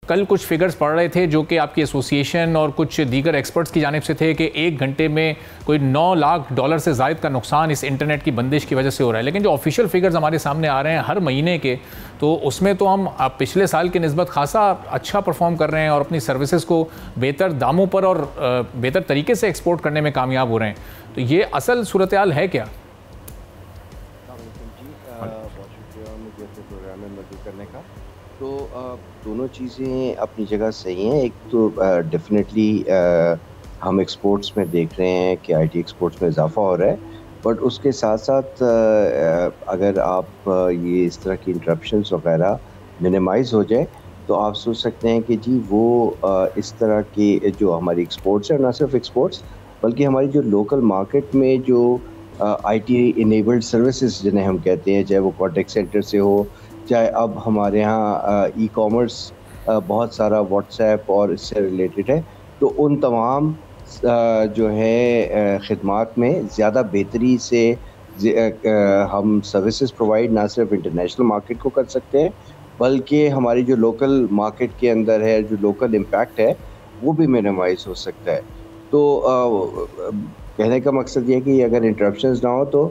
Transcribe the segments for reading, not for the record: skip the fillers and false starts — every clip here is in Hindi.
कल कुछ फिगर्स पढ़ रहे थे जो कि आपकी एसोसिएशन और कुछ दीगर एक्सपर्ट्स की जानिब से थे कि 1 घंटे में कोई $9 लाख से ज़ायद का नुकसान इस इंटरनेट की बंदिश की वजह से हो रहा है। लेकिन जो ऑफिशियल फिगर्स हमारे सामने आ रहे हैं हर महीने के, तो उसमें तो हम पिछले साल की निस्बत खासा अच्छा परफॉर्म कर रहे हैं और अपनी सर्विसेज को बेहतर दामों पर और बेहतर तरीके से एक्सपोर्ट करने में कामयाब हो रहे हैं। तो ये असल सूरत हाल है क्या? बहुत शुक्रिया मुझे अपने प्रोग्राम में मदद करने का। तो दोनों चीज़ें अपनी जगह सही हैं। एक तो डेफिनेटली हम एक्सपोर्ट्स में देख रहे हैं कि आईटी एक्सपोर्ट्स में इजाफा हो रहा है, बट उसके साथ साथ अगर आप ये इस तरह की इंटरप्शंस वगैरह मिनिमाइज़ हो जाए तो आप सोच सकते हैं कि जी वो इस तरह की जो हमारी एक्सपोर्ट्स है, ना सिर्फ एक्सपोर्ट्स बल्कि हमारी जो लोकल मार्केट में जो आईटी इनेबल्ड सर्विसेज जिन्हें हम कहते हैं, चाहे वो कॉन्टेक्ट सेंटर से हो, चाहे अब हमारे यहाँ ई कॉमर्स बहुत सारा व्हाट्सएप और इससे रिलेटेड है, तो उन तमाम जो है खिदमात में ज़्यादा बेहतरी से हम सर्विसेज प्रोवाइड ना सिर्फ इंटरनेशनल मार्केट को कर सकते हैं बल्कि हमारी जो लोकल मार्केट के अंदर है, जो लोकल इम्पैक्ट है वो भी मिनिमाइज हो सकता है। तो कहने का मकसद ये है कि अगर इंटरप्शंस ना हो तो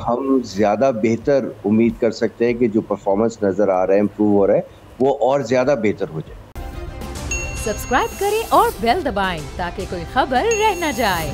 हम ज़्यादा बेहतर उम्मीद कर सकते हैं कि जो परफॉर्मेंस नज़र आ रहा है, इम्प्रूव हो रहा है, वो और ज़्यादा बेहतर हो जाए। सब्सक्राइब करें और बेल दबाएं ताकि कोई खबर रह न जाए।